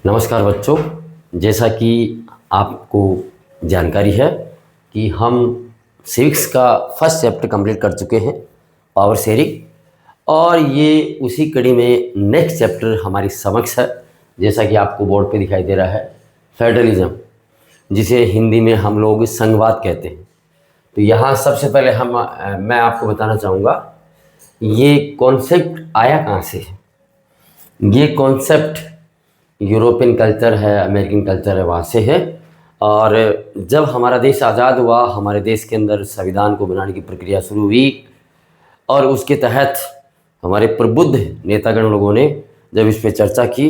नमस्कार बच्चों, जैसा कि आपको जानकारी है कि हम सिविक्स का फर्स्ट चैप्टर कंप्लीट कर चुके हैं, पावर शेयरिंग। और ये उसी कड़ी में नेक्स्ट चैप्टर हमारी समक्ष है, जैसा कि आपको बोर्ड पे दिखाई दे रहा है, फेडरलिज्म, जिसे हिंदी में हम लोग संघवाद कहते हैं। तो यहाँ सबसे पहले मैं आपको बताना चाहूँगा ये कॉन्सेप्ट आया कहाँ से है। ये कॉन्सेप्ट यूरोपियन कल्चर है, अमेरिकन कल्चर है, वहाँ से है। और जब हमारा देश आज़ाद हुआ, हमारे देश के अंदर संविधान को बनाने की प्रक्रिया शुरू हुई और उसके तहत हमारे प्रबुद्ध नेतागण लोगों ने जब इस पर चर्चा की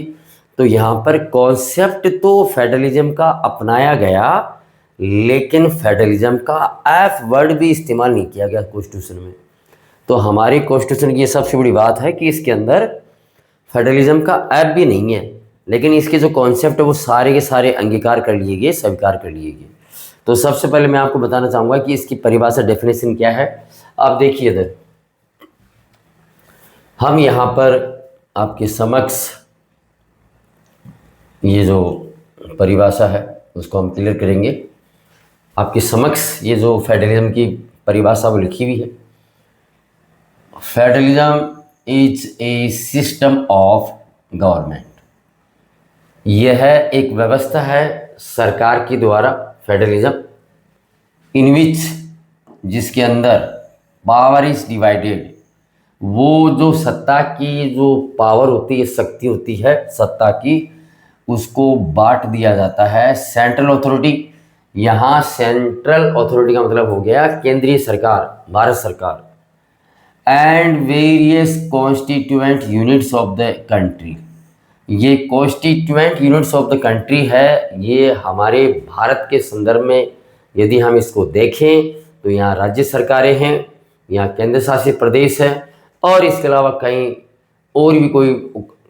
तो यहाँ पर कॉन्सेप्ट तो फेडरलिज्म का अपनाया गया, लेकिन फेडरलिज्म का एफ वर्ड भी इस्तेमाल नहीं किया गया कॉन्स्टिट्यूशन में। तो हमारी कॉन्स्टिट्यूशन की ये सबसे बड़ी बात है कि इसके अंदर फेडरलिज्म का ऐप भी नहीं है, लेकिन इसके जो कॉन्सेप्ट है वो सारे के सारे अंगीकार कर लिए गए, स्वीकार कर लिए गए। तो सबसे पहले मैं आपको बताना चाहूँगा कि इसकी परिभाषा, डेफिनेशन क्या है। आप देखिए इधर, हम यहाँ पर आपके समक्ष ये जो परिभाषा है उसको हम क्लियर करेंगे। आपके समक्ष ये जो फेडरलिज्म की परिभाषा वो लिखी हुई है। Federalism is a system of government. यह एक व्यवस्था है सरकार के द्वारा, फेडरलिज्म, इन विच, जिसके अंदर पावर इज डिवाइडेड। वो जो सत्ता की जो पावर होती है, शक्ति होती है सत्ता की, उसको बांट दिया जाता है। सेंट्रल अथॉरिटी, यहाँ सेंट्रल अथॉरिटी का मतलब हो गया केंद्रीय सरकार, भारत सरकार, and various constituent units of the country. ये constituent units of the country है। ये हमारे भारत के संदर्भ में यदि हम इसको देखें तो यहाँ राज्य सरकारें हैं, यहाँ केंद्र शासित प्रदेश है, और इसके अलावा कहीं और भी कोई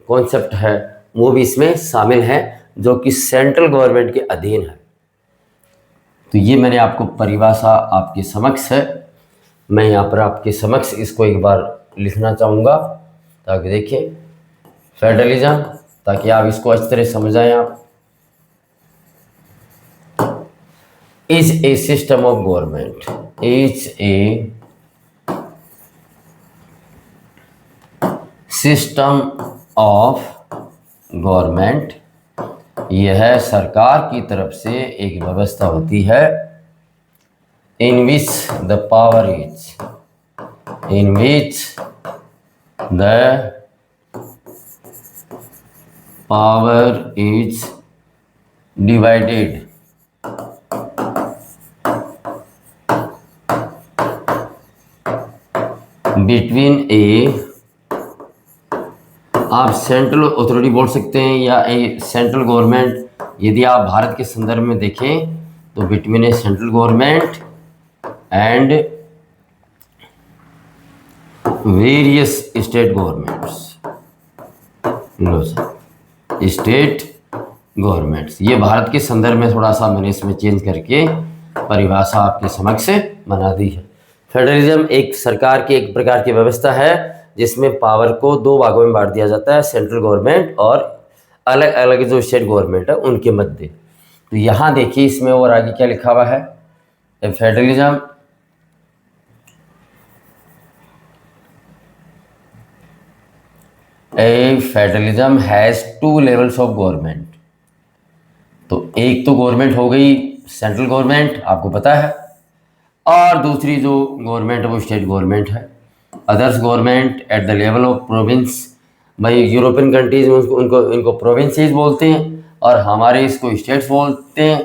कॉन्सेप्ट है वो भी इसमें शामिल है, जो कि सेंट्रल गवर्नमेंट के अधीन है। तो ये मैंने आपको परिभाषा आपके समक्ष है। मैं यहाँ पर आपके समक्ष इसको एक बार लिखना चाहूँगा ताकि देखें फेडरलिज्म, ताकि आप इसको अच्छी तरह समझ आए। आप is a system of government, is a system of government. यह सरकार की तरफ से एक व्यवस्था होती है, in which the power is, in which the power is divided between a, आप सेंट्रल अथॉरिटी बोल सकते हैं या ए सेंट्रल गवर्नमेंट। यदि आप भारत के संदर्भ में देखें तो between A central government and various state governments, state governments. ये भारत के संदर्भ में थोड़ा सा मैंने इसमें चेंज करके परिभाषा आपके समक्ष बना दी है। फेडरलिज्म एक सरकार की एक प्रकार की व्यवस्था है जिसमें पावर को दो भागों में बांट दिया जाता है, सेंट्रल गवर्नमेंट और अलग अलग जो स्टेट गवर्नमेंट है उनके मध्य। तो यहाँ देखिए इसमें और आगे क्या लिखा हुआ है, federalism federalism has two levels of government. तो एक तो गवर्नमेंट हो गई सेंट्रल गवर्नमेंट, आपको पता है, और दूसरी जो गवर्नमेंट है वो स्टेट गवर्नमेंट है। Others government at the level of province. भाई यूरोपियन कंट्रीज में उनको इनको प्रोविंसेस बोलते हैं और हमारे इसको स्टेट्स बोलते हैं।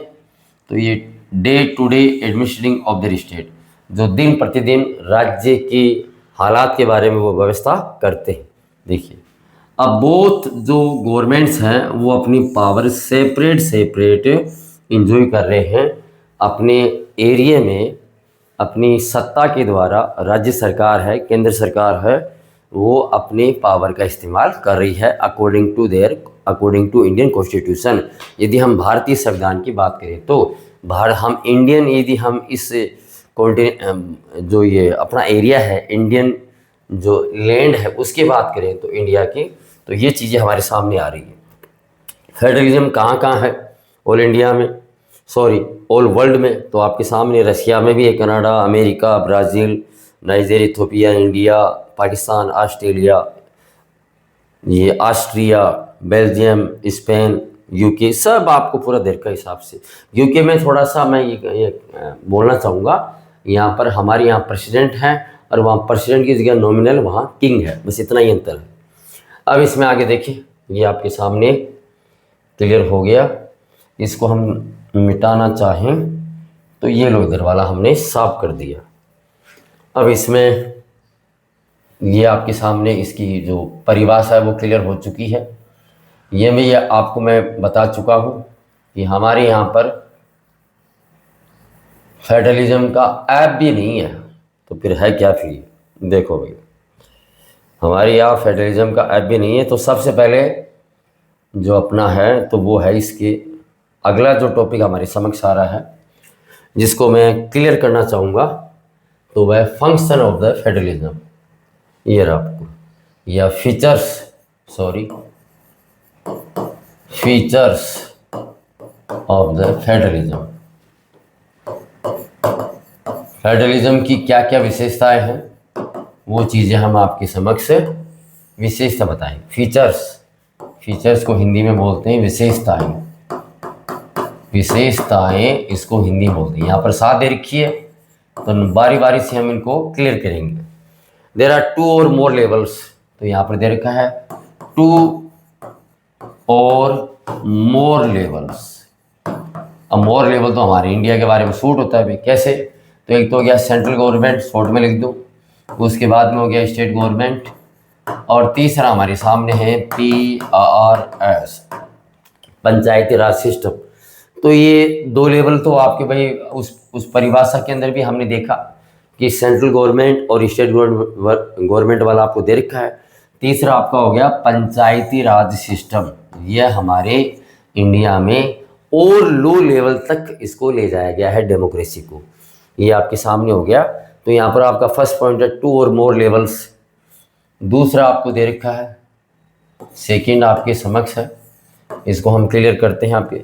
तो ये day to day administrating of the state, जो दिन प्रतिदिन राज्य की हालात के बारे में वो व्यवस्था करते हैं। देखिए अब बोथ जो गवर्नमेंट्स हैं वो अपनी पावर सेपरेट इंजॉय कर रहे हैं अपने एरिया में, अपनी सत्ता के द्वारा। राज्य सरकार है, केंद्र सरकार है, वो अपने पावर का इस्तेमाल कर रही है अकॉर्डिंग टू इंडियन कॉन्स्टिट्यूशन। यदि हम भारतीय संविधान की बात करें तो हम इंडियन, यदि हम इस जो ये अपना एरिया है, इंडियन जो लैंड है उसकी बात करें तो इंडिया की, तो ये चीज़ें हमारे सामने आ रही है। फेडरलिज्म कहाँ कहाँ है ऑल इंडिया में, सॉरी ऑल वर्ल्ड में, तो आपके सामने रशिया में भी है, Canada, America, Brazil, Nigeria, Ethiopia, India, Pakistan, Australia, ये ऑस्ट्रिया, बेल्जियम, स्पेन, यूके, सब आपको पूरा देश का हिसाब से। यूके में थोड़ा सा मैं ये बोलना चाहूँगा, यहाँ पर हमारे यहाँ प्रेसिडेंट हैं और वहाँ प्रेसिडेंट की जगह नॉमिनल वहाँ किंग है, बस इतना ही अंतर है। अब इसमें आगे देखिए, ये आपके सामने क्लियर हो गया। इसको हम मिटाना चाहें तो ये लो, इधर वाला हमने साफ कर दिया। अब इसमें ये आपके सामने इसकी जो परिभाषा है वो क्लियर हो चुकी है। ये आपको मैं बता चुका हूँ कि हमारे यहाँ पर फेडरलिज्म का ऐप भी नहीं है, तो फिर है क्या फिर? देखो भाई, हमारे यहाँ फेडरलिज्म का ऐप भी नहीं है, तो सबसे पहले जो अपना है तो वो है इसके अगला जो टॉपिक हमारे समक्ष आ रहा है, जिसको मैं क्लियर करना चाहूँगा, तो वह फंक्शन ऑफ द फेडरलिज्म। ये रहा आपको, या features of the federalism. Federalism की क्या क्या विशेषताएं हैं, वो चीज़ें हम आपके समक्ष विशेषता बताएं। फीचर्स को हिंदी में बोलते हैं विशेषताएं इसको हिंदी में बोलते हैं। यहाँ पर 7 दे रखी है, तो बारी बारी से हम इनको क्लियर करेंगे। देयर आर 2 और मोर लेवल्स, तो यहाँ पर दे रखा है 2 और मोर लेवल्स। अब मोर लेवल तो हमारे इंडिया के बारे में सूट होता है भाई, कैसे? तो एक तो हो गया सेंट्रल गवर्नमेंट, शॉर्ट में लिख दो, उसके बाद में हो गया स्टेट गवर्नमेंट, और तीसरा हमारे सामने है PRS, पंचायती राज सिस्टम। तो ये 2 लेवल तो आपके भाई उस परिभाषा के अंदर भी हमने देखा कि सेंट्रल गवर्नमेंट और स्टेट गवर्नमेंट वाला आपको दे रखा है। तीसरा आपका हो गया पंचायती राज सिस्टम। यह हमारे इंडिया में और लो लेवल तक इसको ले जाया गया है, डेमोक्रेसी को। ये आपके सामने हो गया। तो यहाँ पर आपका फर्स्ट पॉइंट है 2 और मोर लेवल्स। दूसरा आपको दे रखा है, सेकंड आपके समक्ष है, इसको हम क्लियर करते हैं। आपके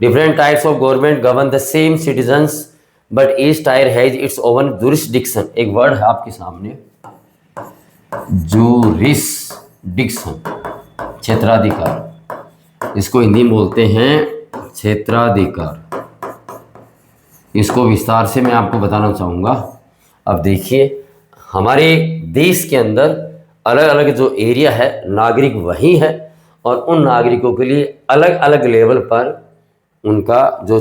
different types of government govern the same citizens but each tyre has its oven jurisdiction. एक वर्ड है आपके सामने, जुरिस्डिक्शन, क्षेत्राधिकार। इसको हिंदी में बोलते हैं क्षेत्राधिकार। इसको विस्तार से मैं आपको बताना चाहूँगा। अब देखिए, हमारे देश के अंदर अलग अलग जो एरिया है, नागरिक वही है, और उन नागरिकों के लिए अलग अलग लेवल पर उनका जो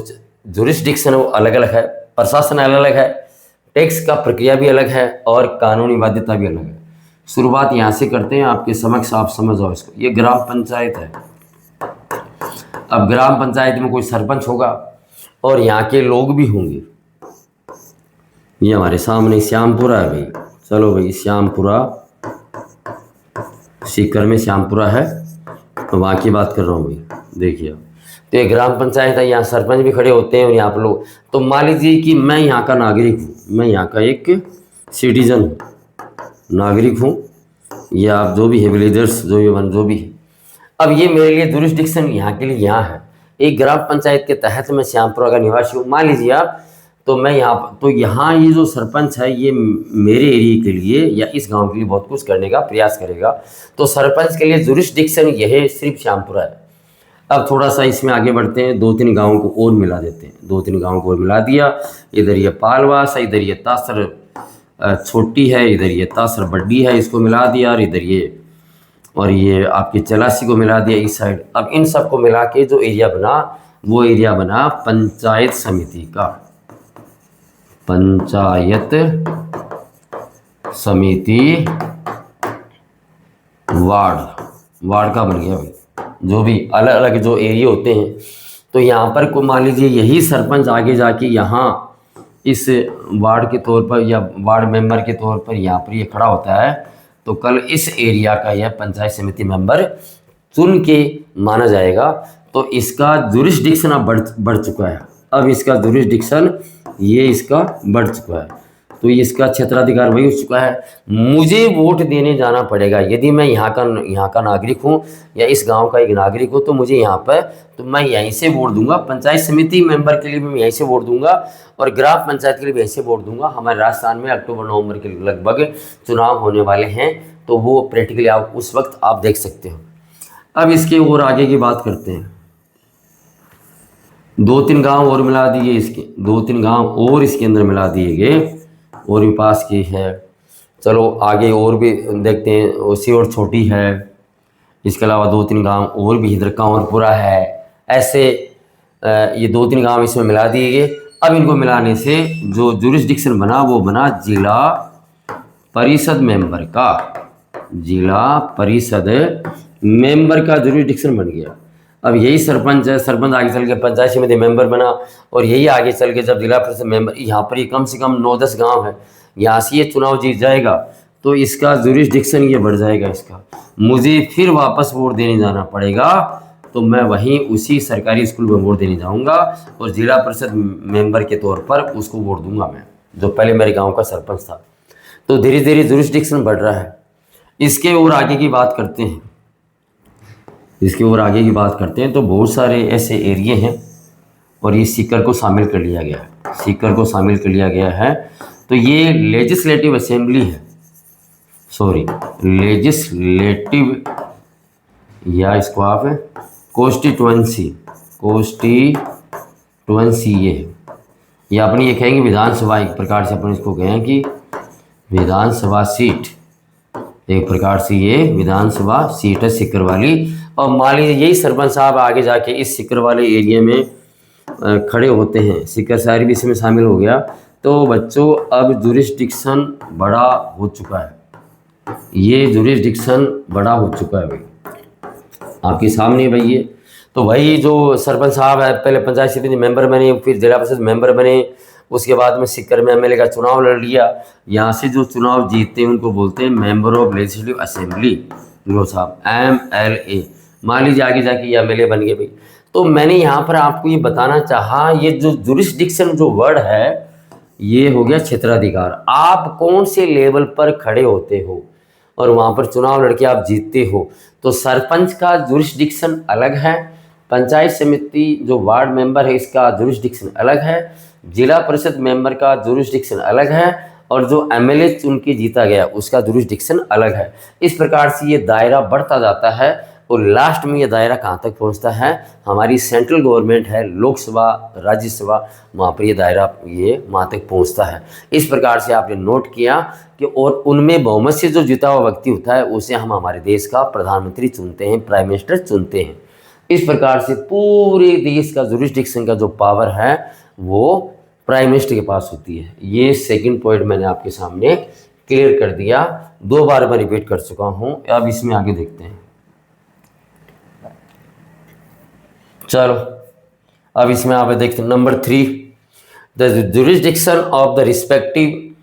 जुरिस्डिक्शन है वो अलग अलग है, प्रशासन अलग अलग है, टैक्स का प्रक्रिया भी अलग है, और कानूनी बाध्यता भी अलग है। शुरुआत यहाँ से करते हैं आपके समक्ष, आप समझ जाओ इसको। ये ग्राम पंचायत है। अब ग्राम पंचायत में कोई सरपंच होगा और यहाँ के लोग भी होंगे। ये हमारे सामने श्यामपुरा है भाई, चलो भाई श्यामपुरा, सीकर में श्यामपुरा है, तो वहाँ की बात कर रहा हूँ भाई। देखिए, तो ये ग्राम पंचायत है, यहाँ सरपंच भी खड़े होते हैं और यहाँ पर लोग। तो मान लीजिए कि मैं यहाँ का नागरिक हूँ, मैं यहाँ का एक सिटीजन हूँ, नागरिक हूँ, या आप जो भी है, विलेजर्स जो भी है। अब ये मेरे लिए जुरिस्डिक्शन यहाँ के लिए यहाँ है, एक ग्राम पंचायत के तहत मैं श्यामपुरा का निवासी हूँ, मान लीजिए आप। तो मैं यहाँ ये जो सरपंच है ये मेरे एरिया के लिए या इस गांव के लिए बहुत कुछ करने का प्रयास करेगा। तो सरपंच के लिए जुरिस्डिक्शन यह सिर्फ श्यामपुरा है। अब थोड़ा सा इसमें आगे बढ़ते हैं, 2-3 गाँवों को और मिला देते हैं। 2-3 गाँवों को और मिला दिया। इधर ये पालवास है, इधर ये तासर छोटी है, इधर ये तासर बड्डी है, इसको मिला दिया, और इधर ये और ये आपकी चलासी को मिला दिया इस साइड। अब इन सब को मिला के जो एरिया बना, वो एरिया बना पंचायत समिति का, पंचायत समिति वार्ड का बन गया भाई। जो भी अलग अलग जो एरिया होते हैं, तो यहाँ पर को मान लीजिए यही सरपंच आगे जाके यहाँ इस वार्ड के तौर पर या वार्ड मेंबर के तौर पर यहाँ पर ये खड़ा होता है, तो कल इस एरिया का यह पंचायत समिति मेंबर चुन के माना जाएगा। तो इसका जुरिस्डिक्शन अब बढ़ चुका है। अब इसका जुरिस्डिक्शन ये इसका बढ़ चुका है। तो इसका क्षेत्राधिकार वही हो चुका है। मुझे वोट देने जाना पड़ेगा। यदि मैं यहाँ का नागरिक हूँ या इस गांव का एक नागरिक हूँ तो मुझे यहाँ पर, तो मैं यहीं से वोट दूंगा। पंचायत समिति मेंबर के लिए भी मैं यहीं से वोट दूंगा और ग्राम पंचायत के लिए भी यहीं से वोट दूंगा। हमारे राजस्थान में अक्टूबर नवंबर के लगभग चुनाव होने वाले हैं, तो वो प्रैक्टिकली आप उस वक्त आप देख सकते हो। अब इसके और आगे की बात करते हैं। 2-3 गांव और मिला दिए, इसके 2-3 गांव और इसके अंदर मिला दिए गए और भी पास की है। चलो आगे और भी देखते हैं। उसी और छोटी है, इसके अलावा 2-3 गांव और भी इधर कांवरपुरा है। ऐसे ये 2-3 गांव इसमें मिला दिए गए। अब इनको मिलाने से जो जुरिस्डिक्शन बना वो बना जिला परिषद मेंबर का, जिला परिषद मेंबर का जुरिस्डिक्शन बन गया। अब यही सरपंच है, सरपंच आगे चल के पंचायत समिति मेंबर बना और यही आगे चल के जब जिला परिषद मेंबर, यहाँ पर ही कम से कम 9-10 गांव है, यहाँ से ये चुनाव जीत जाएगा तो इसका जुरिस्डिक्शन ये बढ़ जाएगा इसका। मुझे फिर वापस वोट देने जाना पड़ेगा, तो मैं वहीं उसी सरकारी स्कूल में वोट देने जाऊँगा और जिला परिषद मेंबर के तौर पर उसको वोट दूंगा मैं, जो पहले मेरे गाँव का सरपंच था। तो धीरे धीरे जुरिस्डिक्शन बढ़ रहा है। इसके और आगे की बात करते हैं, इसके और आगे की बात करते हैं तो बहुत सारे ऐसे एरिए हैं और ये सीकर को शामिल कर लिया गया है, सीकर को शामिल कर लिया गया है। तो ये लेजिस्लेटिव असेंबली है, सॉरी लेजिस्लेटिव, या इसको आप कॉन्स्टिट्यूएंसी, कॉन्स्टिट्यूएंसी ये अपनी ये कहेंगे विधानसभा, एक प्रकार से अपन इसको कहें कि विधानसभा सीट, एक प्रकार से ये विधानसभा सीट है सीकर वाली। और मान लीजिए यही सरपंच साहब आगे जाके इस सीकर वाले एरिया में खड़े होते हैं, सीकर शहर भी इसमें शामिल हो गया। तो बच्चों अब जुरिस्डिक्शन बड़ा हो चुका है, ये जुरिस्डिक्शन बड़ा हो चुका है भाई, आपके सामने भाई। ये तो भाई जो सरपंच साहब है पहले पंचायत समिति मेंबर बने, फिर जिला परिषद मेंबर बने, उसके बाद में सीकर में एमएलए का चुनाव लड़ लिया। यहाँ से जो चुनाव जीतते हैं उनको बोलते हैं मेंबर ऑफ लेजिस्लेटिव असेंबली, लो साहब MLA। मान लीजिए आगे जाके ये एमएलए बन गए भाई। तो मैंने यहाँ पर आपको ये बताना चाहा, ये जो जुरिस्डिक्शन जो वर्ड है ये हो गया क्षेत्राधिकार। आप कौन से लेवल पर खड़े होते हो और वहाँ पर चुनाव लड़के आप जीतते हो, तो सरपंच का जुरिस्डिक्शन अलग है, पंचायत समिति जो वार्ड मेंबर है इसका जुरिस्डिक्शन अलग है, जिला परिषद मेंबर का जुरिस्डिक्शन अलग है और जो एमएलए चुन के जीता गया उसका जुरिस्डिक्शन अलग है। इस प्रकार से ये दायरा बढ़ता जाता है और लास्ट में ये दायरा कहाँ तक पहुँचता है, हमारी सेंट्रल गवर्नमेंट है, लोकसभा राज्यसभा, वहाँ पर ये दायरा ये वहाँ तक पहुँचता है। इस प्रकार से आपने नोट किया कि और उनमें बहुमत से जो जीता हुआ व्यक्ति होता है उसे हम हमारे देश का प्रधानमंत्री चुनते हैं, प्राइम मिनिस्टर चुनते हैं। इस प्रकार से पूरे देश का जुरिस्डिक्शन का जो पावर है वो प्राइम मिनिस्टर के पास होती है। ये सेकंड पॉइंट मैंने आपके सामने क्लियर कर दिया, 2 बार मैं रिपीट कर चुका हूं। अब इसमें आगे देखते हैं। चलो अब इसमें आप देखते हैं number 3, the jurisdiction of the respective,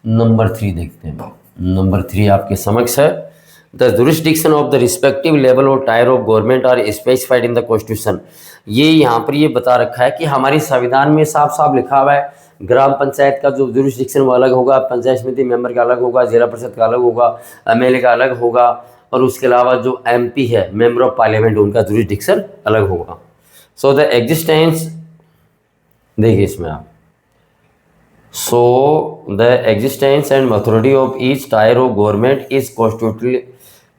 number 3 देखते हैं। नंबर 3 आपके समक्ष है, the jurisdiction of the respective level और tier of government are specified in the constitution. ये यहाँ पर ये बता रखा है कि हमारे संविधान में साफ साफ लिखा हुआ है, ग्राम पंचायत का जो जुरिस्डिक्शन वो अलग होगा, पंचायत समिति मेंबर का अलग होगा, जिला परिषद का अलग होगा, एमएलए का अलग होगा और उसके अलावा जो MP है मेंबर ऑफ पार्लियामेंट उनका जुरिस्डिक्शन अलग होगा। सो द एग्जिस्टेंस, देखिए इसमें आप, so the existence and authority of each tyre of government is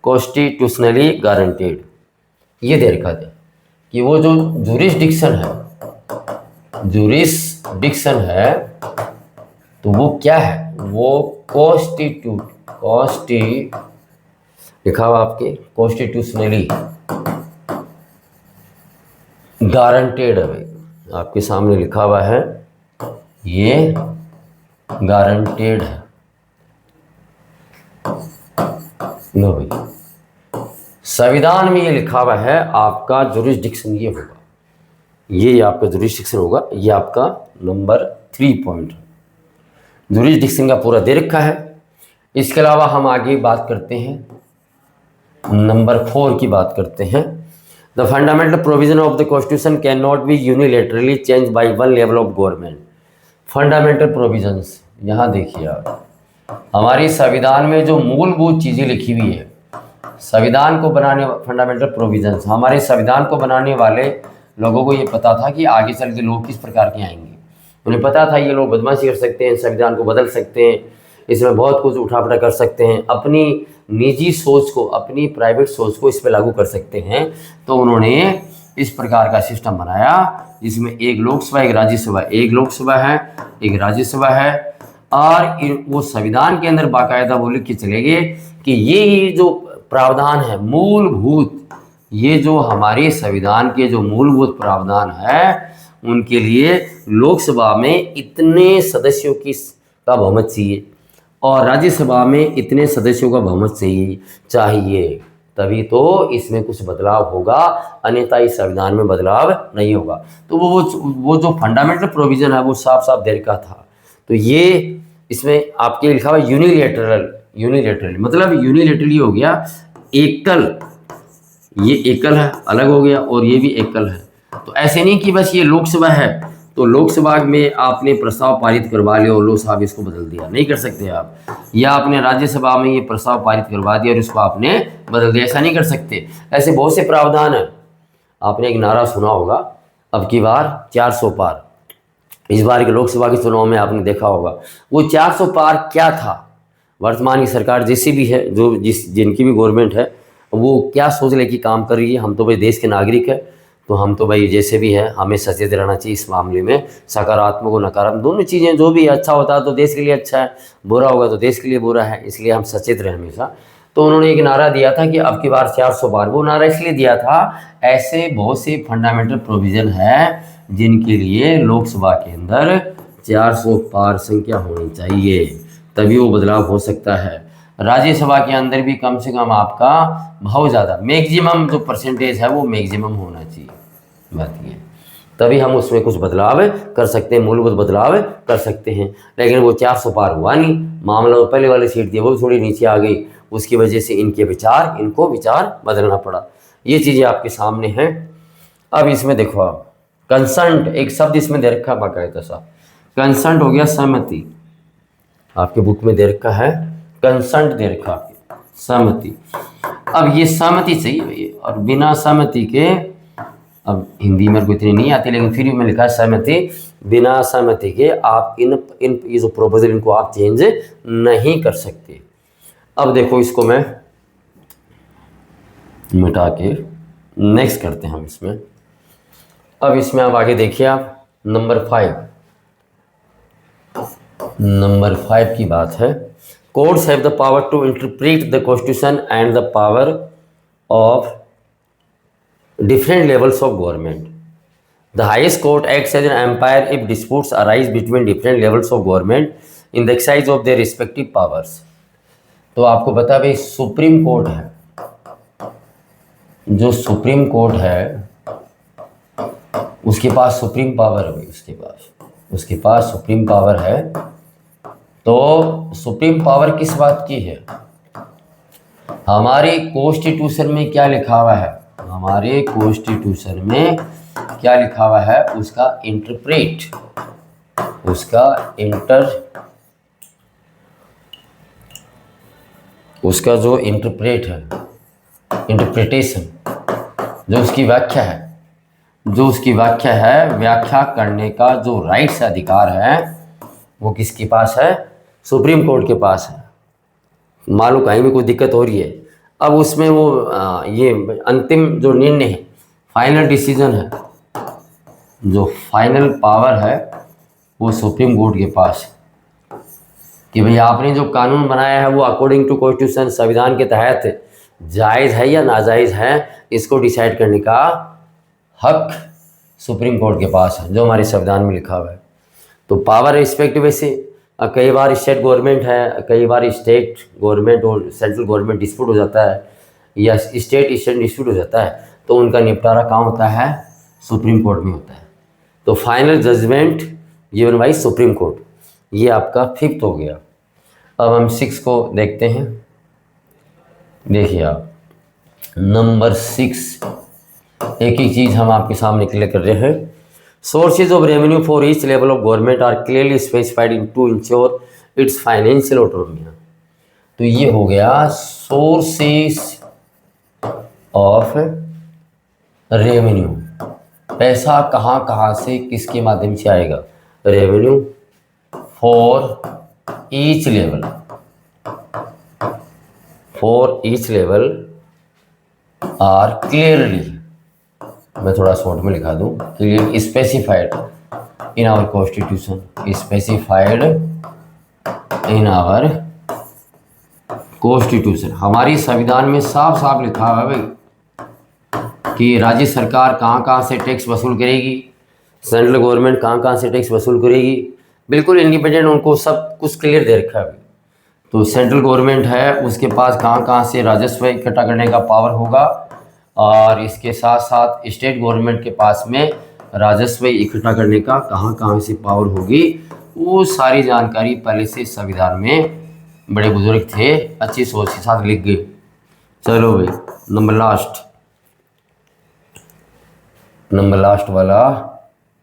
constitutionally guaranteed. ये दे रखा है कि वो जो जुरिस्डिक्शन है तो वो क्या है, वो लिखा हुआ आपके कॉन्स्टिट्यूशनली गारंटेड है भाई, आपके सामने लिखा हुआ है ये गारंटेड है। लो भाई संविधान में ये लिखा हुआ है आपका जुरिस्डिक्शन ये होगा, ये आपका जुरिस्डिक्शन होगा। ये आपका नंबर 3 पॉइंट जुरिस्डिक्शन का पूरा दे रखा है। इसके अलावा हम आगे बात करते हैं, नंबर 4 की बात करते हैं। The fundamental provision of the constitution can not be unilaterally change by one level of government. Fundamental provisions यहाँ देखिए आप, हमारी संविधान में जो मूलभूत चीज़ें लिखी हुई है, संविधान को बनाने, फंडामेंटल प्रोविजंस, हमारे संविधान को बनाने वाले लोगों को ये पता था कि आगे चल के लोग किस प्रकार के आएंगे। उन्हें पता था ये लोग बदमाशी कर सकते हैं, संविधान को बदल सकते हैं, इसमें बहुत कुछ उठापड़ा कर सकते हैं, अपनी निजी सोच को, अपनी प्राइवेट सोच को इस पर लागू कर सकते हैं। तो उन्होंने इस प्रकार का सिस्टम बनाया जिसमें एक लोकसभा, एक राज्यसभा, एक लोकसभा है, एक राज्यसभा है, और वो संविधान के अंदर बाकायदा वो लिख के चले गए कि ये जो प्रावधान है मूलभूत, ये जो हमारे संविधान के जो मूलभूत प्रावधान है उनके लिए लोकसभा में इतने सदस्यों की का बहुमत चाहिए और राज्यसभा में इतने सदस्यों का बहुमत चाहिए, तभी तो इसमें कुछ बदलाव होगा, अन्यथा इस संविधान में बदलाव नहीं होगा। तो वो जो फंडामेंटल प्रोविज़न है वो साफ साफ देर का था। तो ये इसमें आपके लिखा हुआ यूनिलेटरल मतलब यूनिलेटरली हो गया, एकल, ये एकल है, अलग हो गया, और ये भी एकल है। तो ऐसे नहीं कि बस ये लोकसभा है तो लोकसभा में आपने प्रस्ताव पारित करवा लिया और लो साहब इसको बदल दिया, नहीं कर सकते आप। या आपने राज्यसभा में ये प्रस्ताव पारित करवा दिया और इसको आपने बदल दिया, ऐसा नहीं कर सकते। ऐसे बहुत से प्रावधान हैं। आपने एक नारा सुना होगा, अब की बार 400 पार। इस बार के लोकसभा के चुनाव में आपने देखा होगा वो 400 पार क्या था। वर्तमान की सरकार जैसी भी है, जो जिनकी भी गवर्नमेंट है, वो क्या सोच लेके काम कर रही है। हम तो भाई देश के नागरिक है, तो हम तो भाई जैसे भी है हमें सचेत रहना चाहिए इस मामले में, सकारात्मक और नकारात्मक दोनों चीज़ें। जो भी अच्छा होता है तो देश के लिए अच्छा है, बुरा होगा तो देश के लिए बुरा है, इसलिए हम सचेत रहें हमेशा। तो उन्होंने एक नारा दिया था कि अब की बार 400 पार। वो नारा इसलिए दिया था, ऐसे बहुत से फंडामेंटल प्रोविज़न है जिनके लिए लोकसभा के अंदर 400 पार संख्या होनी चाहिए, तभी वो बदलाव हो सकता है। राज्यसभा के अंदर भी कम से कम आपका बहुत ज़्यादा मैक्सिमम जो परसेंटेज है वो मैक्सिमम होना चाहिए, बात ये, तभी हम उसमें कुछ बदलाव कर सकते हैं, मूलभूत बदलाव कर सकते हैं। लेकिन वो 400 पार हुआ नहीं, मामला वो पहले वाली सीट थी वो थोड़ी नीचे आ गई, उसकी वजह से इनको विचार बदलना पड़ा। ये चीज़ें आपके सामने हैं। अब इसमें देखो आप, कंसंट एक शब्द इसमें दे रखा बाकायदा सा, कंसंट हो गया सहमति, आपके बुक में दे रखा है कंसंट दे रखा है सहमति। अब ये सहमति चाहिए, और बिना सहमति के, अब हिंदी मेरे को इतनी नहीं आती लेकिन फिर भी मैं लिखा है सहमति, बिना सहमति के आप इन ये जो प्रोपोजल इनको आप चेंज नहीं कर सकते। अब देखो इसको मैं मिटा के नेक्स्ट करते हैं हम इसमें। अब इसमें आप आगे देखिए, आप नंबर 5 की बात है। Courts have the power to interpret the constitution and the power of different levels of government. The highest court acts as an umpire if disputes arise between different levels of government in the exercise of their respective powers. तो आपको बता भाई, supreme court है, जो supreme court है उसके पास supreme power है भाई, उसके पास सुप्रीम पावर है। तो सुप्रीम पावर किस बात की है? हमारे कॉन्स्टिट्यूशन में क्या लिखा हुआ है, हमारे कॉन्स्टिट्यूशन में क्या लिखा हुआ है, उसका जो इंटरप्रेट है, इंटरप्रिटेशन, जो उसकी व्याख्या है, व्याख्या करने का जो राइट से अधिकार है वो किसके पास है? सुप्रीम कोर्ट के पास है। मान लो कहीं भी कोई दिक्कत हो रही है, अब उसमें वो ये अंतिम जो निर्णय है, फाइनल डिसीजन है, जो फाइनल पावर है वो सुप्रीम कोर्ट के पास है कि भाई आपने जो कानून बनाया है वो अकॉर्डिंग टू कॉन्स्टिट्यूशन, संविधान के तहत जायज़ है या नाजायज़ है, इसको डिसाइड करने का हक सुप्रीम कोर्ट के पास है, जो हमारे संविधान में लिखा हुआ है। तो पावर रिस्पेक्टिव से कई बार स्टेट गवर्नमेंट है, कई बार स्टेट गवर्नमेंट और सेंट्रल गवर्नमेंट डिस्प्यूट हो जाता है, या स्टेट डिस्प्यूट हो जाता है, तो उनका निपटारा कहाँ होता है? सुप्रीम कोर्ट में होता है। तो final judgement given by supreme court, ये आपका 5th हो गया। अब हम 6 को देखते हैं। देखिए आप, नंबर 6, एक चीज़ हम आपके सामने क्लियर कर रहे हैं। Sources of revenue for each level of government are clearly specified in to ensure its financial autonomy. तो ये हो गया सोर्सेज ऑफ रेवेन्यू, पैसा कहाँ कहाँ से किसके माध्यम से आएगा। Revenue for each level, for each level are clearly, मैं थोड़ा शॉर्ट में लिखा दूं, clear specified in our constitution, specified in our constitution. हमारी संविधान में साफ साफ लिखा हुआ है भाई कि राज्य सरकार कहाँ कहाँ से टैक्स वसूल करेगी, सेंट्रल गवर्नमेंट कहाँ कहाँ से टैक्स वसूल करेगी, बिल्कुल इंडिपेंडेंट, उनको सब कुछ क्लियर दे रखा है। तो सेंट्रल गवर्नमेंट है उसके पास कहाँ कहाँ से राजस्व इकट्ठा करने का पावर होगा, और इसके साथ साथ स्टेट गवर्नमेंट के पास में राजस्व इकट्ठा करने का कहाँ कहाँ से पावर होगी, वो सारी जानकारी पहले से संविधान में बड़े बुजुर्ग थे अच्छी सोच के साथ लिख गए। चलो भाई नंबर लास्ट वाला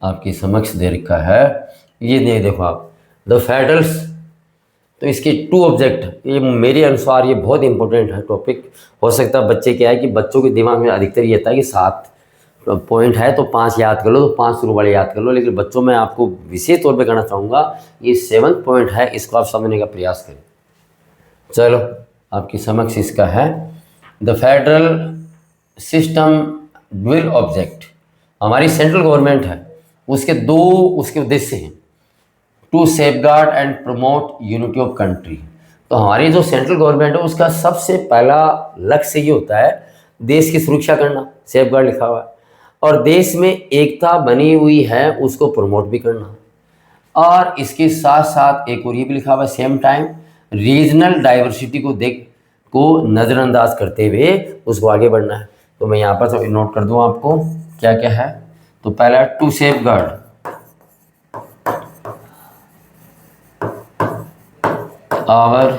आपके समक्ष दे रखा है, ये देखो आप, द फेडरल्स। तो इसके 2 ऑब्जेक्ट, ये मेरे अनुसार ये बहुत इंपॉर्टेंट है टॉपिक। हो सकता है बच्चे क्या है कि बच्चों के दिमाग में अधिकतर ये था कि 7 पॉइंट है तो 5 याद कर लो, तो 5 शुरू वाले याद कर लो, लेकिन बच्चों में आपको विशेष तौर पे कहना चाहूँगा ये 7th पॉइंट है, इसको आप समझने का प्रयास करें। चलो आपकी समक्ष इसका है, the federal system dual object. हमारी सेंट्रल गवर्नमेंट है उसके 2 उसके उद्देश्य हैं, to safeguard and promote unity of country. तो हमारी जो सेंट्रल गवर्नमेंट है उसका सबसे पहला लक्ष्य ये होता है देश की सुरक्षा करना, सेफगार्ड लिखा हुआ है, और देश में एकता बनी हुई है उसको प्रमोट भी करना, और इसके साथ साथ एक और ये भी लिखा हुआ है सेम टाइम रीजनल डाइवर्सिटी को नज़रअंदाज करते हुए उसको आगे बढ़ना है। तो मैं यहाँ पर तो नोट कर दूँ आपको क्या क्या है। तो पहला to safeguard our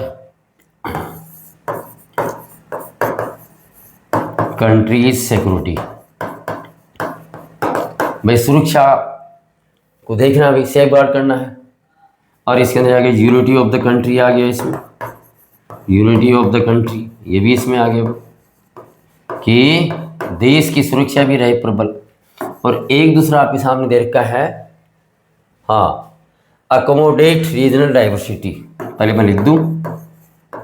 country's security, भाई सुरक्षा को देखना भी, सेफ गार्ड करना है। और इसके अंदर आगे यूनिटी ऑफ द कंट्री आ गया, इसमें यूनिटी ऑफ द कंट्री ये भी इसमें आ गया कि देश की सुरक्षा भी रहे प्रबल। और एक दूसरा आपके सामने दे रखा है, हाँ, अकोमोडेट रीजनल डाइवर्सिटी। पहले मैं लिख दूं,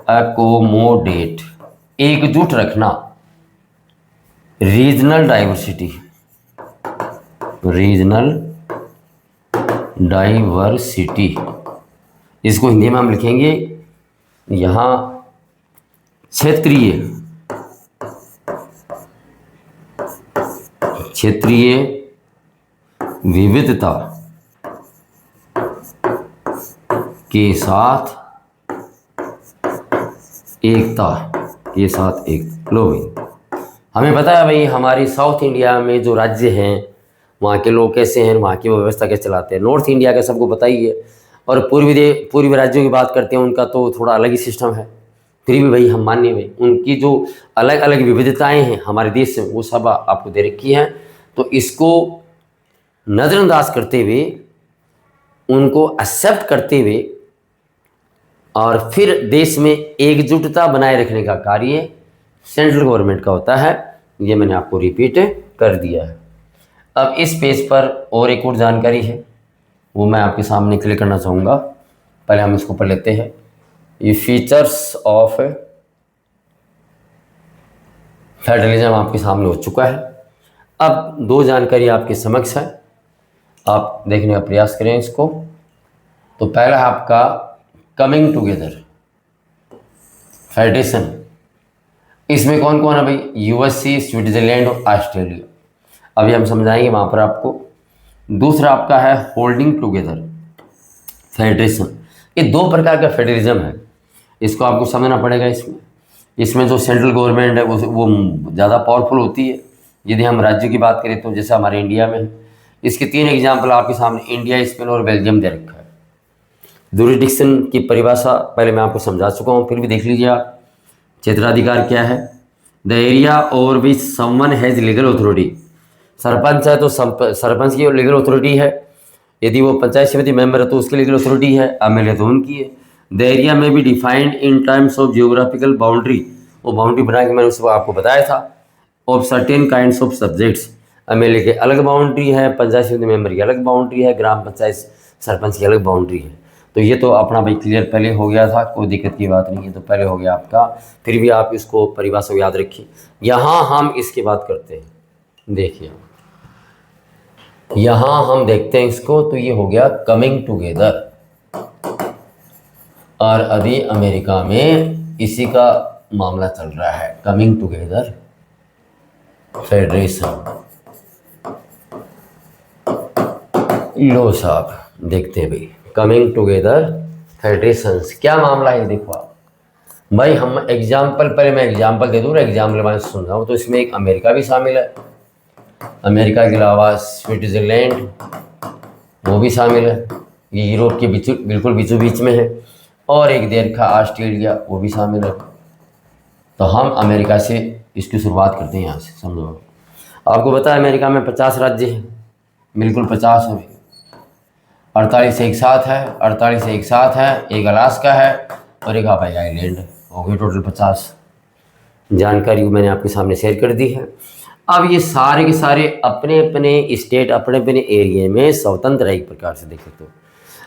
अकोमोडेट एकजुट रखना रीजनल डाइवर्सिटी, रीजनल डाइवर्सिटी, इसको हिंदी में हम लिखेंगे यहाँ क्षेत्रीय विविधता के साथ एकता के साथ एक। लो भाई, हमें पता है भाई हमारी साउथ इंडिया में जो राज्य हैं वहाँ के लोग कैसे हैं, वहाँ की व्यवस्था कैसे चलाते हैं। नॉर्थ इंडिया का सबको पता ही है, और पूर्वी राज्यों की बात करते हैं उनका तो थोड़ा अलग ही सिस्टम है। फिर भी भाई हम मानिए भाई उनकी जो अलग अलग विविधताएं हैं हमारे देश में वो सब आपको दे रखी हैं। तो इसको नज़रअंदाज करते हुए, उनको एक्सेप्ट करते हुए, और फिर देश में एकजुटता बनाए रखने का कार्य सेंट्रल गवर्नमेंट का होता है। ये मैंने आपको रिपीट कर दिया है। अब इस पेज पर और एक और जानकारी है, वो मैं आपके सामने क्लियर करना चाहूँगा। पहले हम इसको पढ़ लेते हैं। ये फीचर्स ऑफ फेडरलिज्म आपके सामने हो चुका है। अब 2 जानकारी आपके समक्ष है, आप देखने का प्रयास करें इसको। तो पहला है आपका कमिंग टुगेदर फेडरेशन। इसमें कौन कौन है भाई, यूएसए, स्विट्जरलैंड और ऑस्ट्रेलिया। अभी हम समझाएंगे वहाँ पर आपको। दूसरा आपका है होल्डिंग टुगेदर फेडरेशन। ये 2 प्रकार का फेडरलिज्म है, इसको आपको समझना पड़ेगा। इसमें जो सेंट्रल गवर्नमेंट है वो ज़्यादा पावरफुल होती है। यदि हम राज्यों की बात करें तो जैसे हमारे इंडिया में है, इसके 3 एग्जाम्पल आपके सामने इंडिया, स्पेन और बेल्जियम दे रखा है। जुरिडिक्शन की परिभाषा पहले मैं आपको समझा चुका हूँ, फिर भी देख लीजिए आप। क्षेत्राधिकार क्या है, the area over which someone has legal authority. Sarpanch है तो सरपंच की लीगल अथॉरिटी है। यदि वो पंचायत समिति मेंबर है तो उसकी लीगल अथॉरिटी है। एमएलए तो उनकी है। द एरिया में भी defined in terms of geographical boundary, वो बाउंड्री बना के मैंने उसको आपको बताया था। Of certain kinds of subjects, MLA के अलग बाउंड्री है, पंचायत समिति मेंबर की अलग बाउंड्री है, ग्राम पंचायत सरपंच की अलग बाउंड्री है। तो ये तो अपना भाई क्लियर पहले हो गया था, कोई दिक्कत की बात नहीं है, तो पहले हो गया आपका। फिर भी आप इसको परिभाषा को याद रखिए। यहाँ हम इसकी बात करते हैं, देखिए यहाँ हम देखते हैं इसको, तो ये हो गया कमिंग टुगेदर। और अभी अमेरिका में इसी का मामला चल रहा है, कमिंग टुगेदर फेडरेशन। लो साहब देखते हैं भाई, कमिंग टुगेदर फेडरेशंस क्या मामला है। देखो आप भाई, हम एग्जाम्पल, पहले मैं एग्जाम्पल दे दूँ, एग्जाम्पल मैं सुन रहा हूँ। तो इसमें एक अमेरिका भी शामिल है, अमेरिका के अलावा स्विट्जरलैंड वो भी शामिल है, ये यूरोप के बिल्कुल बीचों बीच में है। और एक देर का ऑस्ट्रेलिया वो भी शामिल है। तो हम अमेरिका से इसकी शुरुआत करते हैं, यहाँ से समझो। आपको पता है अमेरिका में 50 राज्य हैं, बिल्कुल 50 है। 48 एक साथ है, 48 एक साथ है, एक अलास्का है और एक हवाई आइलैंड है, हो गए टोटल 50। जानकारी मैंने आपके सामने शेयर कर दी है। अब ये सारे के सारे अपने अपने स्टेट, अपने अपने एरिया में स्वतंत्र है एक प्रकार से देखें तो।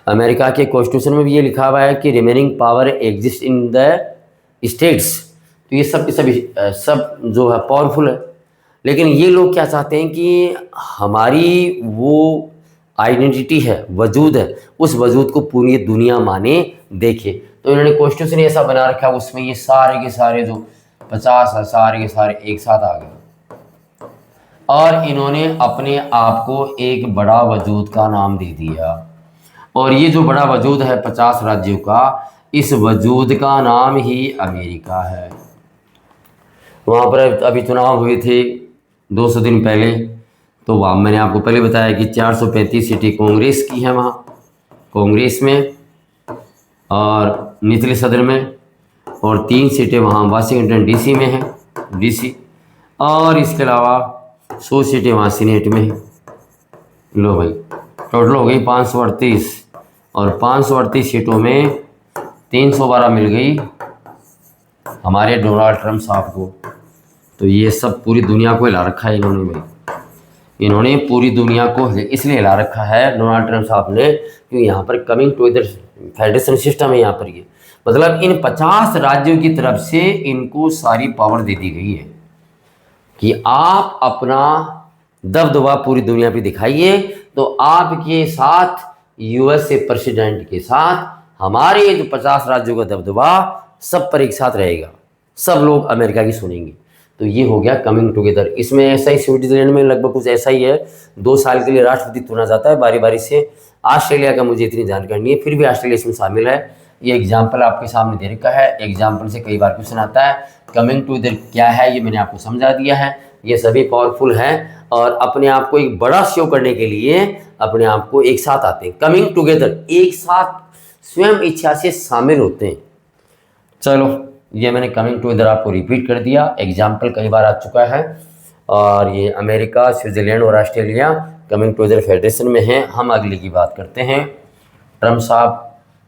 अमेरिका के कॉन्स्टिट्यूशन में भी ये लिखा हुआ है कि remaining power exist in the states. तो ये सब सब जो है पावरफुल है। लेकिन ये लोग क्या चाहते हैं कि हमारी वो आइडेंटिटी है, वजूद है, उस वजूद को पूरी दुनिया माने, देखे। तो इन्होंने कॉन्स्टिट्यूशन ऐसा बना रखा है, उसमें ये सारे के सारे जो 50 है, सारे के सारे एक साथ आ गए। और इन्होंने अपने आप को एक बड़ा वजूद का नाम दे दिया। और ये जो बड़ा वजूद है 50 राज्यों का, इस वजूद का नाम ही अमेरिका है। वहाँ पर अभी चुनाव हुए थे 200 दिन पहले, तो वहाँ मैंने आपको पहले बताया कि 435 सीटें कांग्रेस की हैं वहाँ, कांग्रेस में और निचले सदन में, और 3 सीटें वहाँ वाशिंगटन डीसी में हैं, डीसी। और इसके अलावा 100 सीटें वहाँ सीनेट में हैं। लो भाई, टोटल हो गई 538, और 538 सीटों में 312 मिल गई हमारे डोनाल्ड ट्रंप साहब को। तो ये सब पूरी दुनिया को हिला रखा है इन्होंने भाई, इन्होंने पूरी दुनिया को इसलिए हिला रखा है डोनाल्ड ट्रंप साहब ने, क्योंकि यहाँ पर कमिंग टू इधर फेडरेशन सिस्टम है। यहाँ पर ये मतलब इन 50 राज्यों की तरफ से इनको सारी पावर दे दी गई है कि आप अपना दबदबा पूरी दुनिया पे दिखाइए। तो आपके साथ यूएस से प्रेसिडेंट के साथ हमारे जो 50 राज्यों का दबदबा सब पर एक साथ रहेगा, सब लोग अमेरिका की सुनेंगे। तो ये हो गया कमिंग टुगेदर। इसमें ऐसा ही स्विट्जरलैंड में लगभग कुछ ऐसा ही है, 2 साल के लिए राष्ट्रपति चुना जाता है बारी बारी से। ऑस्ट्रेलिया का मुझे इतनी जानकारी नहीं है, फिर भी ऑस्ट्रेलिया इसमें शामिल है। ये एग्जाम्पल आपके सामने दे रखा है, एग्जाम्पल से कई बार क्वेश्चन आता है। कमिंग टुगेदर क्या है ये मैंने आपको समझा दिया है। ये सभी पावरफुल हैं और अपने आप को एक बड़ा शो करने के लिए अपने आप को एक साथ आते हैं। कमिंग टुगेदर, एक साथ स्वयं इच्छा से शामिल होते हैं। चलो, ये मैंने कमिंग टू इधर आपको रिपीट कर दिया, एग्जाम्पल कई बार आ चुका है। और ये अमेरिका, स्विट्जरलैंड और ऑस्ट्रेलिया कमिंग टू इधर फेडरेशन में हैं। हम अगले की बात करते हैं। ट्रम्प साहब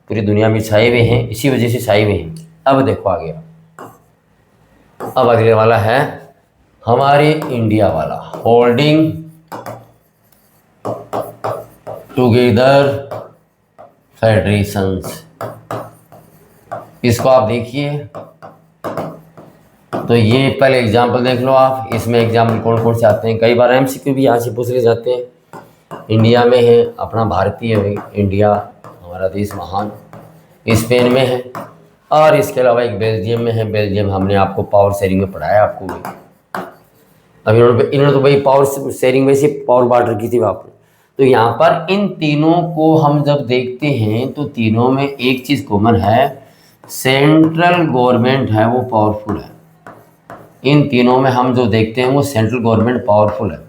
पूरी दुनिया में छाए हुए हैं, इसी वजह से छाए हुए हैं। अब देखो आ गया, अब अगले वाला है हमारे इंडिया वाला, होल्डिंग टुगेदर फेडरेशंस। इसको आप देखिए, तो ये पहले एग्जाम्पल देख लो आप। इसमें एग्जाम्पल कौन कौन से आते हैं, कई बार एमसीक्यू भी यहाँ से पूछ ले जाते हैं। इंडिया में है अपना भारतीय भाई, इंडिया हमारा देश महान, स्पेन में है, और इसके अलावा एक बेल्जियम में है। बेल्जियम हमने आपको पावर शेयरिंग में पढ़ाया आपको भी। अब इन्होंने तो भाई पावर शेयरिंग में से पावर बांट रखी थी वहाँ पर। तो यहाँ पर इन तीनों को हम जब देखते हैं तो तीनों में एक चीज़ कॉमन है, सेंट्रल गवर्नमेंट है वो पावरफुल है। इन तीनों में हम जो देखते हैं वो सेंट्रल गवर्नमेंट पावरफुल है,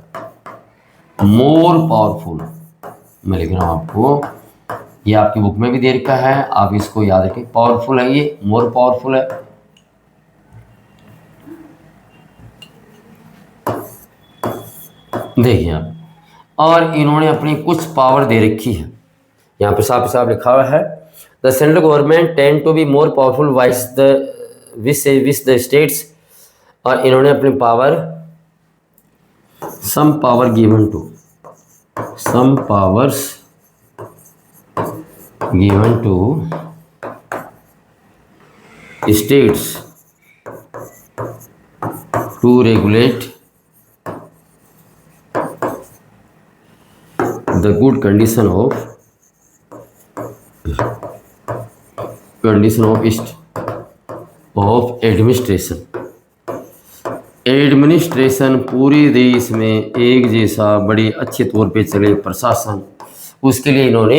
मोर पावरफुल। मैं लिख रहा हूँ आपको, ये आपकी बुक में भी दे रखा है, आप इसको याद रखें। पावरफुल है ये, मोर पावरफुल है। देखिए आप, और इन्होंने अपनी कुछ पावर दे रखी है, यहाँ पे साफ साफ लिखा हुआ है the central government tend to be more powerful वाइस द विच द स्टेट्स, और इन्होंने अपनी power some power given to some powers given to states to regulate the good condition of administration पूरे देश में एक जैसा बड़े अच्छे तौर पे चले प्रशासन, उसके लिए इन्होंने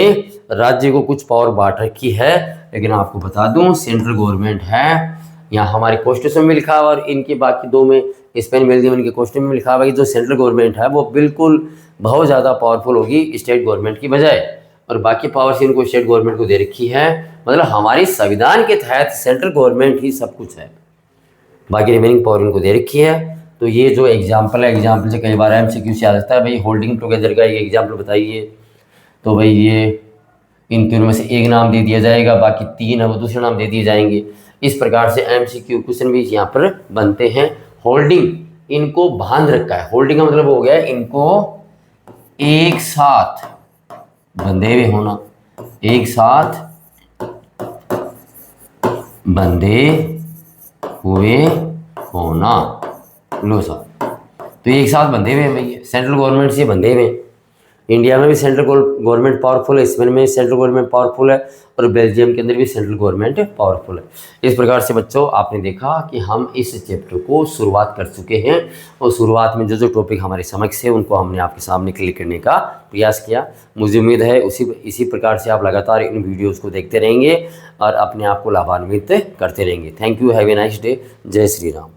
राज्य को कुछ पावर बांट रखी है। लेकिन आपको बता दूं सेंट्रल गवर्नमेंट है, यहाँ हमारे कॉन्स्टिट्यूशन में लिखा हुआ और इनके बाकी दो में स्पेन बेल्जियम के कॉन्स्टिट्यूशन में लिखा हुआ कि जो सेंट्रल गवर्नमेंट है वो बिल्कुल बहुत ज़्यादा पावरफुल होगी स्टेट गवर्नमेंट की बजाय, और बाकी पावर्स इनको स्टेट गवर्नमेंट को दे रखी है। मतलब हमारे संविधान के तहत सेंट्रल गवर्नमेंट ही सब कुछ है, बाकी रिमेनिंग पावर इनको दे रखी है। तो ये जो एग्जाम्पल है, एग्जाम्पल से कई बार MCQ से आ सकता है, भाई होल्डिंग टुगेदर का एक एग्जाम्पल बताइए, तो भाई ये इन तीनों में से एक नाम दे दिया जाएगा, बाकी तीन है वो दूसरे नाम दे दिए जाएंगे। इस प्रकार से MCQ क्वेश्चन भी यहाँ पर बनते हैं। होल्डिंग इनको बांध रखा है, होल्डिंग का मतलब हो गया इनको एक साथ बंधे हुए होना, एक साथ बंधे हुए होना। लो साहब, तो एक साथ बंधे हुए हैं भैया, सेंट्रल गवर्नमेंट से बंधे हुए हैं। इंडिया में भी सेंट्रल गवर्नमेंट पावरफुल है, स्पेन में सेंट्रल गवर्नमेंट पावरफुल है, और बेल्जियम के अंदर भी सेंट्रल गवर्नमेंट पावरफुल है। इस प्रकार से बच्चों आपने देखा कि हम इस चैप्टर को शुरुआत कर चुके हैं, और शुरुआत में जो टॉपिक हमारे समक्ष है उनको हमने आपके सामने क्लियर करने का प्रयास किया। मुझे उम्मीद है इसी प्रकार से आप लगातार इन वीडियोज़ को देखते रहेंगे और अपने आप को लाभान्वित करते रहेंगे। Thank you, have a nice day, जय श्री राम।